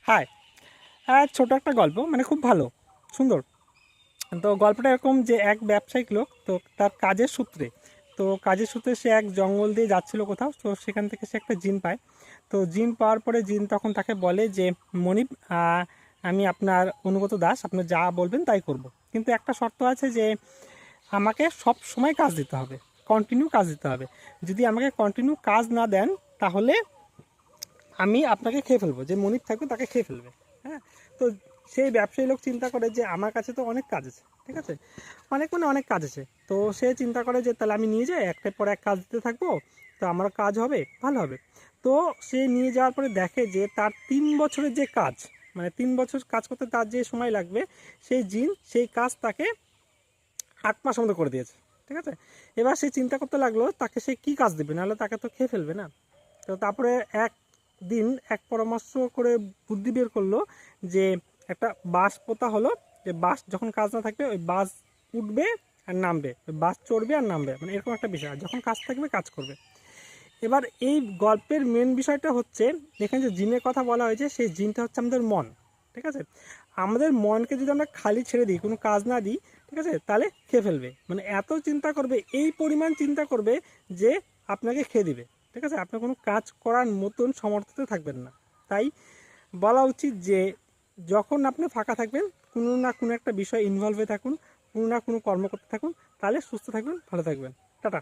High. ছোট একটা গল্প, মানে খুব ভালো, সুন্দর। তো গল্পটা এরকম যে এক ব্যবসায়িক লোক, তো তার কাজের সূত্রে সে এক জঙ্গল দিয়ে যাচ্ছিল কোথাও, তো সেখান থেকে সে একটা জিন পায়। তো জিন পাওয়ার পরে জিন তখন তাকে বলে যে, মনিব, আমি আপনার অনুগত দাস, আপনি যা বলবেন তাই করব, কিন্তু একটা শর্ত আছে যে আমাকে সব সময় কাজ দিতে হবে, কন্টিনিউ কাজ দিতে হবে। যদি আমাকে কন্টিনিউ কাজ না দেন, তাহলে আমি আপনাকে খেয়ে ফেলবো, যে মনিব থাকবে তাকে খেয়ে ফেলবে। হ্যাঁ। তো সেই ব্যবসায়ী লোক চিন্তা করে যে আমার কাছে তো অনেক কাজ আছে, ঠিক আছে, অনেক কাজ আছে। তো সে চিন্তা করে যে তাহলে আমি নিয়ে যাই, একটার পর এক কাজ দিতে থাকবো, তো আমারও কাজ হবে, ভালো হবে। তো সে নিয়ে যাওয়ার পরে দেখে যে তার 3 বছরের যে কাজ, মানে 3 বছর কাজ করতে তার যে সময় লাগবে, সেই জিন সেই কাজ তাকে 8 মাস মতো করে দিয়েছে, ঠিক আছে। এবার সে চিন্তা করতে লাগলো তাকে সে কি কাজ দেবে, নাহলে তাকে তো খেয়ে ফেলবে না। তো তারপরে একদিন এক পরামর্শ করে বুদ্ধি বের করলো যে একটা বাঁশ পোতা হলো, যে বাঁশ যখন কাজ না থাকবে ওই বাঁশ উঠবে আর নামবে, ওই বাঁশ চড়বে আর নামবে, মানে এরকম একটা বিষয়, আর যখন কাজ থাকবে কাজ করবে। এবার এই গল্পের মেন বিষয়টা হচ্ছে, এখানে যে জিনের কথা বলা হয়েছে, সেই জিনটা হচ্ছে আমাদের মন, ঠিক আছে। আমাদের মনকে যদি আমরা খালি ছেড়ে দিই, কোনো কাজ না দিই, ঠিক আছে, তাহলে খেয়ে ফেলবে, মানে এত চিন্তা করবে, এই পরিমাণ চিন্তা করবে যে আপনাকে খেয়ে দিবে, ঠিক আছে, আপনি কোনো কাজ করার মতন সমর্থতে থাকবেন না। তাই বলা উচিত যে যখন আপনি ফাঁকা থাকবেন, কোনো না কোনো একটা বিষয় ইনভলভ হয়ে থাকুন, কোনো না কোনো কর্ম করতে থাকুন, তাহলে সুস্থ থাকবেন, ভালো থাকবেন। টাটা।